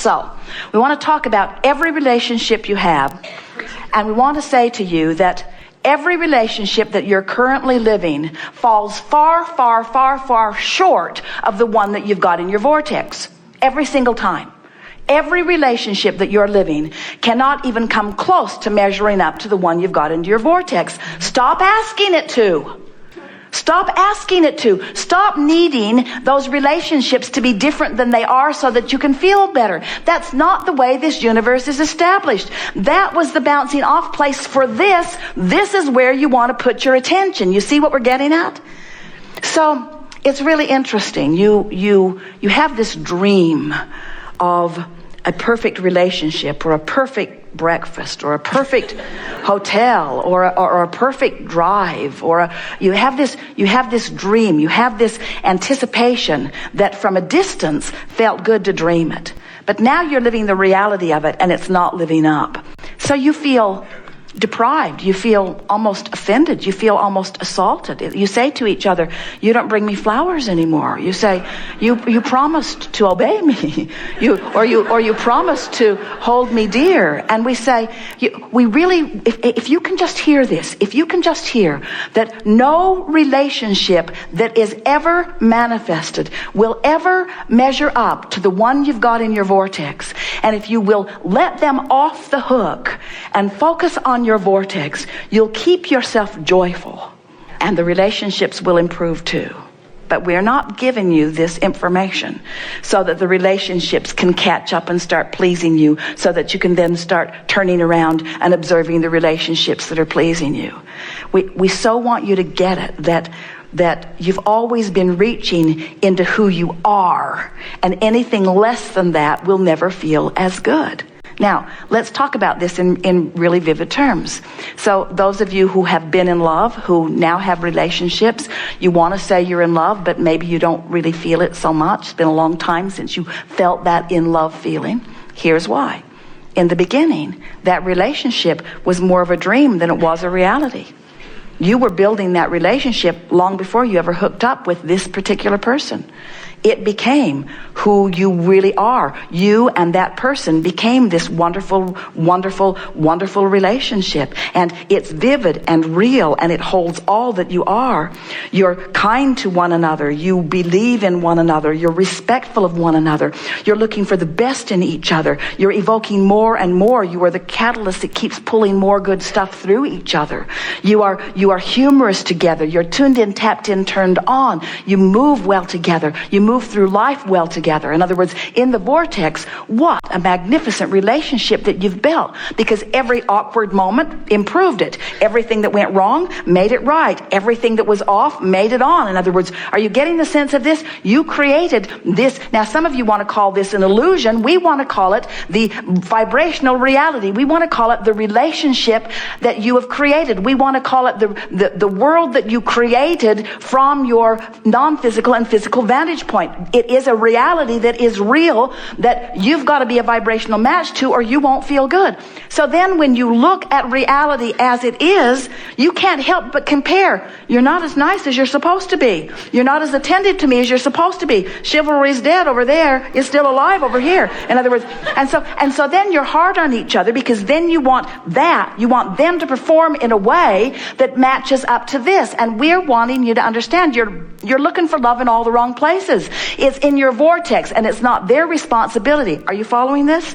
So, we want to talk about every relationship you have, and we want to say to you that every relationship that you're currently living falls far, far, far, far short of the one that you've got in your vortex. Every single time. Every relationship that you're living cannot even come close to measuring up to the one you've got into your vortex. Stop asking it to. Stop asking it to. Stop needing those relationships to be different than they are so that you can feel better. That's not the way this universe is established. That was the bouncing off place for this. This is where you want to put your attention. You see what we're getting at? So it's really interesting. You have this dream of a perfect relationship or a perfect breakfast or a perfect hotel or a perfect drive you have this dream, you have this anticipation that from a distance felt good to dream it, but now you're living the reality of it and it's not living up. So you feel deprived, you feel almost offended, you feel almost assaulted. You say to each other, you don't bring me flowers anymore. You say, you promised to obey me. You promised to hold me dear. And we say, we really, if you can just hear this, if you can just hear that no relationship that is ever manifested will ever measure up to the one you've got in your vortex. And if you will let them off the hook and focus on your vortex, you'll keep yourself joyful and the relationships will improve too. But we're not giving you this information so that the relationships can catch up and start pleasing you so that you can then start turning around and observing the relationships that are pleasing you. We so want you to get it that you've always been reaching into who you are, and anything less than that will never feel as good. Now, let's talk about this in really vivid terms. So those of you who have been in love, who now have relationships, you want to say you're in love, but maybe you don't really feel it so much. It's been a long time since you felt that in love feeling. Here's why. In the beginning, that relationship was more of a dream than it was a reality. You were building that relationship long before you ever hooked up with this particular person. It became who you really are. You and that person became this wonderful, wonderful, wonderful relationship. And it's vivid and real, and it holds all that you are. You're kind to one another. You believe in one another. You're respectful of one another. You're looking for the best in each other. You're evoking more and more. You are the catalyst that keeps pulling more good stuff through each other. You are humorous together. You're tuned in, tapped in, turned on. You move well together. You move through life well together. In other words, in the vortex, what a magnificent relationship that you've built, because every awkward moment improved it. Everything that went wrong made it right. Everything that was off made it on. In other words, are you getting the sense of this? You created this. Now, some of you want to call this an illusion. We want to call it the vibrational reality. We want to call it the relationship that you have created. We want to call it the world that you created from your non-physical and physical vantage point. It is a reality that is real, that you've got to be a vibrational match to, or you won't feel good. So then when you look at reality as it is, you can't help but compare. You're not as nice as you're supposed to be. You're not as attentive to me as you're supposed to be. Chivalry's dead over there. It's still alive over here. In other words, and so then you're hard on each other, because then you want them to perform in a way that matches up to this. And we're wanting you to understand you're looking for love in all the wrong places. It's in your vortex, and it's not their responsibility. Are you following this?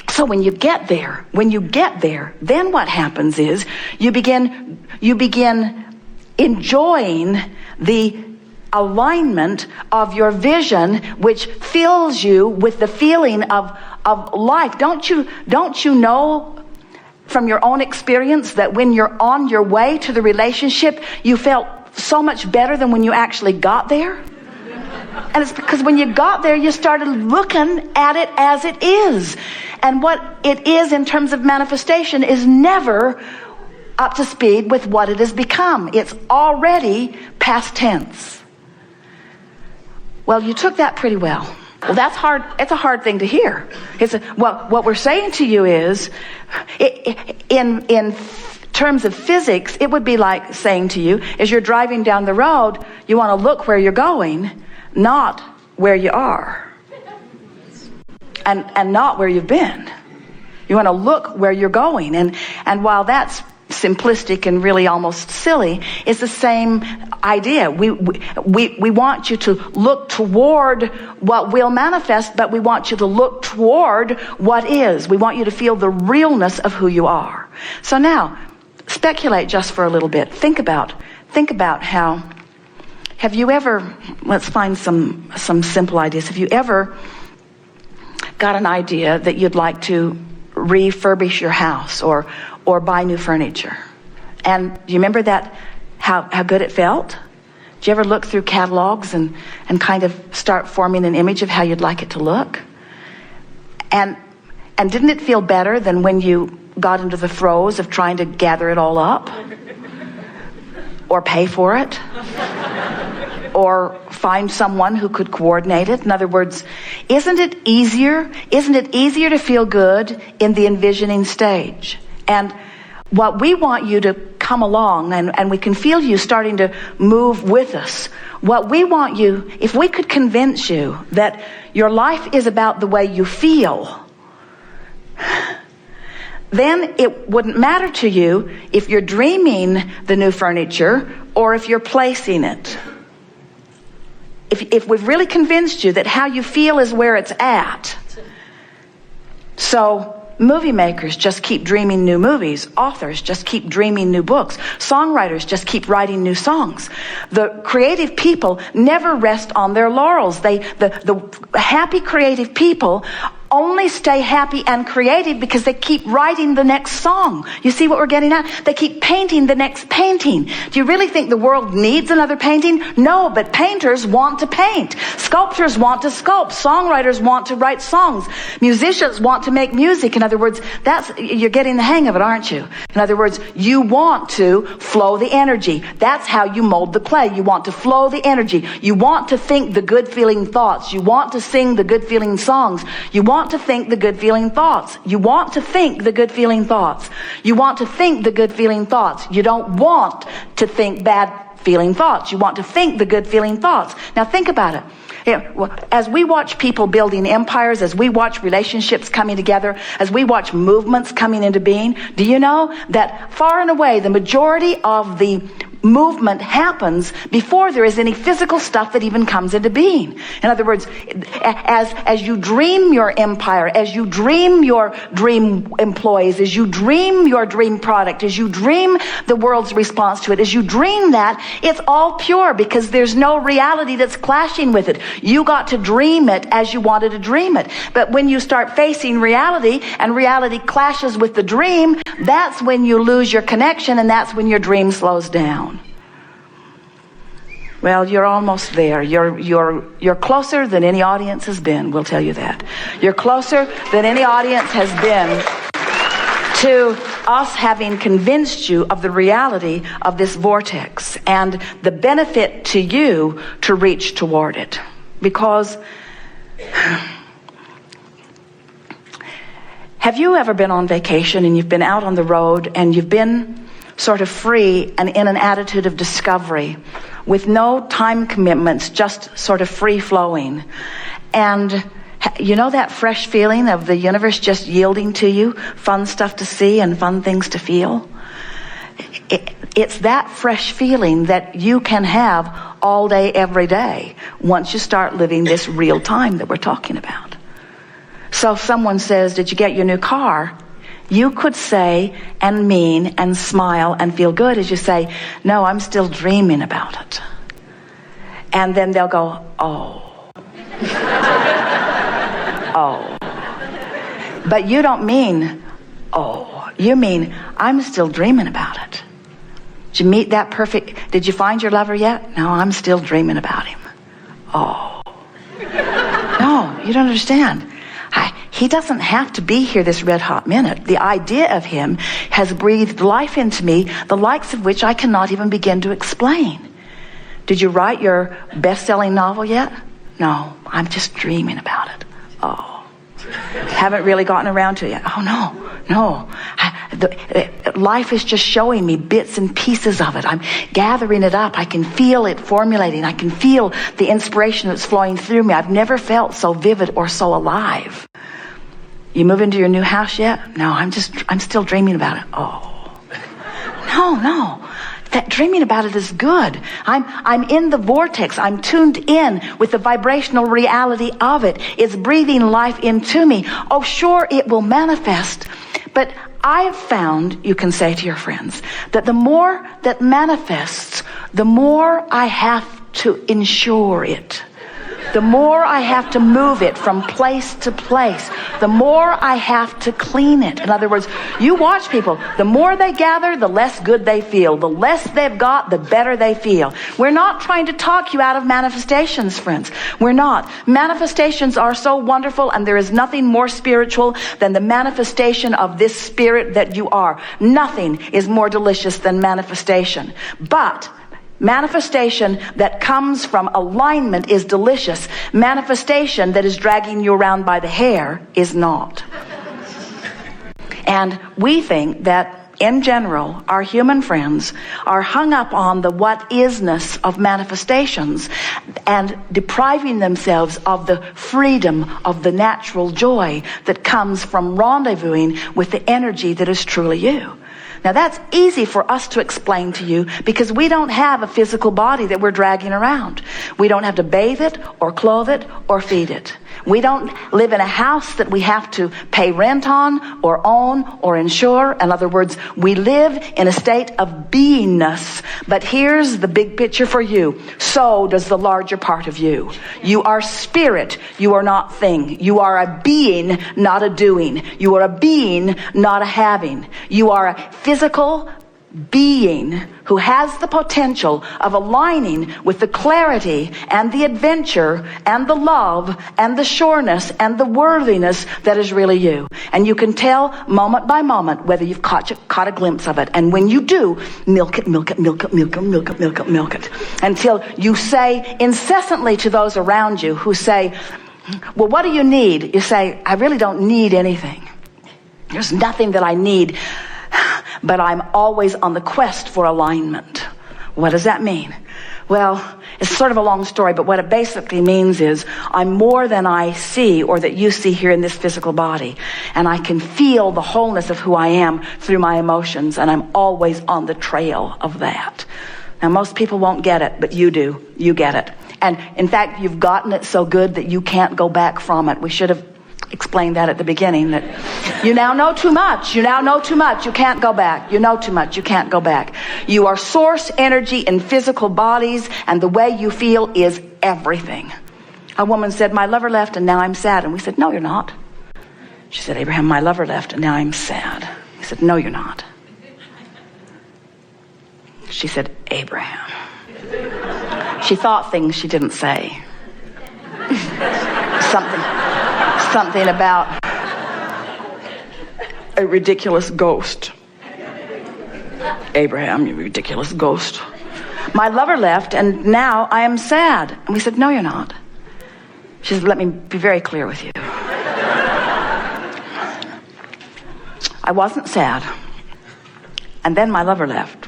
So when you get there, then what happens is you begin enjoying the alignment of your vision, which fills you with the feeling of life. Don't you know from your own experience that when you're on your way to the relationship, you felt so much better than when you actually got there? And it's because when you got there, you started looking at it as it is. And what it is in terms of manifestation is never up to speed with what it has become. It's already past tense. Well, you took that pretty well. Well, that's hard. It's a hard thing to hear. What we're saying to you is, in terms of physics, it would be like saying to you, as you're driving down the road, you want to look where you're going, not where you are. and not where you've been. You want to look where you're going. And while that's simplistic and really almost silly, it's the same idea. We want you to look toward what will manifest, but we want you to look toward what is. We want you to feel the realness of who you are. So now, speculate just for a little bit. Think about how, have you ever, let's find some simple ideas. Have you ever got an idea that you'd like to refurbish your house or buy new furniture? And do you remember that, how good it felt? Did you ever look through catalogs and kind of start forming an image of how you'd like it to look? And didn't it feel better than when you got into the throes of trying to gather it all up? Or pay for it? Or find someone who could coordinate it? In other words, isn't it easier to feel good in the envisioning stage? And what we want you to come along, and we can feel you starting to move with us. What we want you, if we could convince you that your life is about the way you feel, then it wouldn't matter to you if you're dreaming the new furniture or if you're placing it. If we've really convinced you that how you feel is where it's at. So movie makers just keep dreaming new movies. Authors just keep dreaming new books. Songwriters just keep writing new songs. The creative people never rest on their laurels. The happy creative people only stay happy and creative because they keep writing the next song. You see what we're getting at? They keep painting the next painting. Do you really think the world needs another painting? No, but painters want to paint. Sculptors want to sculpt. Songwriters want to write songs. Musicians want to make music. In other words, you're getting the hang of it, aren't you? In other words, you want to flow the energy. That's how you mold the clay. You want to flow the energy. You want to think the good feeling thoughts. You want to sing the good feeling songs. You want to think the good feeling thoughts. You want to think the good feeling thoughts. You want to think the good feeling thoughts. You don't want to think bad feeling thoughts. You want to think the good feeling thoughts. Now think about it. As we watch people building empires, as we watch relationships coming together, as we watch movements coming into being, do you know that far and away the majority of the movement happens before there is any physical stuff that even comes into being? In other words, as you dream your empire, as you dream your dream employees, as you dream your dream product, as you dream the world's response to it, as you dream that, it's all pure because there's no reality that's clashing with it. You got to dream it as you wanted to dream it. But when you start facing reality and reality clashes with the dream, that's when you lose your connection, and that's when your dream slows down. Well, you're almost there. You're closer than any audience has been, we'll tell you that. You're closer than any audience has been to us having convinced you of the reality of this vortex and the benefit to you to reach toward it. Because have you ever been on vacation and you've been out on the road and you've been sort of free and in an attitude of discovery with no time commitments, just sort of free flowing? And you know that fresh feeling of the universe just yielding to you, fun stuff to see and fun things to feel? It's that fresh feeling that you can have all day, every day, once you start living this real time that we're talking about. So if someone says, did you get your new car? You could say and mean and smile and feel good as you say, no, I'm still dreaming about it. And then they'll go, oh. Oh. But you don't mean, oh. You mean, I'm still dreaming about it. Did you meet that perfect? Did you find your lover yet? No, I'm still dreaming about him. Oh. No, you don't understand. He doesn't have to be here this red hot minute. The idea of him has breathed life into me, the likes of which I cannot even begin to explain. Did you write your best-selling novel yet? No, I'm just dreaming about it. Oh. Haven't really gotten around to it yet. Oh, no. Life is just showing me bits and pieces of it. I'm gathering it up. I can feel it formulating. I can feel the inspiration that's flowing through me. I've never felt so vivid or so alive. You move into your new house yet? No, I'm still dreaming about it. Oh. No. That dreaming about it is good. I'm in the vortex. I'm tuned in with the vibrational reality of it. It's breathing life into me. Oh, sure, it will manifest. But I've found, you can say to your friends, that the more that manifests, the more I have to ensure it. The more I have to move it from place to place, the more I have to clean it. In other words, you watch people. The more they gather, the less good they feel. The less they've got, the better they feel. We're not trying to talk you out of manifestations, friends. We're not. Manifestations are so wonderful, and there is nothing more spiritual than the manifestation of this spirit that you are. Nothing is more delicious than manifestation. But manifestation that comes from alignment is delicious. Manifestation that is dragging you around by the hair is not. And we think that, in general, our human friends are hung up on the what-isness of manifestations and depriving themselves of the freedom of the natural joy that comes from rendezvousing with the energy that is truly you. Now that's easy for us to explain to you because we don't have a physical body that we're dragging around. We don't have to bathe it or clothe it or feed it. We don't live in a house that we have to pay rent on or own or insure. In other words, we live in a state of beingness. But here's the big picture for you. So does the larger part of you. You are spirit. You are not thing. You are a being, not a doing. You are a being, not a having. You are a physical being who has the potential of aligning with the clarity and the adventure and the love and the sureness and the worthiness that is really you. And you can tell moment by moment whether you've caught a glimpse of it. And when you do, milk it, milk it, milk it, milk it, milk it, milk it, milk it, until you say incessantly to those around you who say, well, what do you need? You say, I really don't need anything. There's nothing that I need. But I'm always on the quest for alignment. What does that mean? Well, it's sort of a long story, but what it basically means is I'm more than I see or that you see here in this physical body. And I can feel the wholeness of who I am through my emotions, and I'm always on the trail of that. Now, most people won't get it, but you do. You get it. And in fact, you've gotten it so good that you can't go back from it. We should have explained that at the beginning, that you now know too much. You now know too much. You can't go back. You know too much. You can't go back. You are source energy in physical bodies, and the way you feel is everything. A woman said, my lover left and now I'm sad. And we said, no, you're not. She said, Abraham, my lover left and now I'm sad. He said, no, you're not. She said, Abraham. She thought things she didn't say. Something about a ridiculous ghost. Abraham, you ridiculous ghost. My lover left and now I am sad. And we said, no, you're not. She said, let me be very clear with you. I wasn't sad. And then my lover left.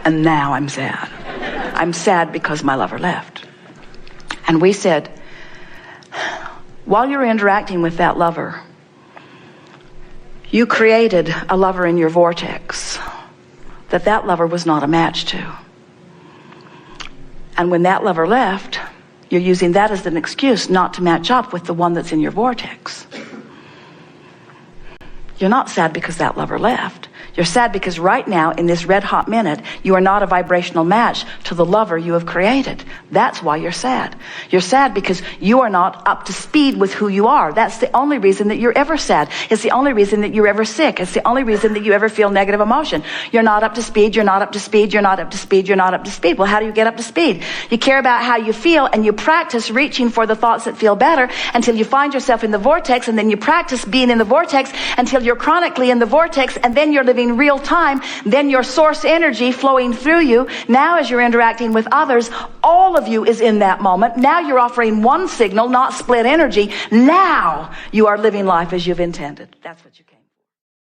And now I'm sad. I'm sad because my lover left. And we said, while you're interacting with that lover, you created a lover in your vortex that lover was not a match to. And when that lover left, you're using that as an excuse not to match up with the one that's in your vortex. You're not sad because that lover left. You're sad because right now, in this red hot minute, you are not a vibrational match to the lover you have created. That's why you're sad. You're sad because you are not up to speed with who you are. That's the only reason that you're ever sad. It's the only reason that you're ever sick. It's the only reason that you ever feel negative emotion. You're not up to speed. You're not up to speed. You're not up to speed. You're not up to speed. Well, how do you get up to speed? You care about how you feel, and you practice reaching for the thoughts that feel better until you find yourself in the vortex, and then you practice being in the vortex until you're chronically in the vortex, and then you're living real time. Then your source energy flowing through you. Now as you're interacting with others, all of you is in that moment. Now you're offering one signal, not split energy. Now you are living life as you've intended. That's what you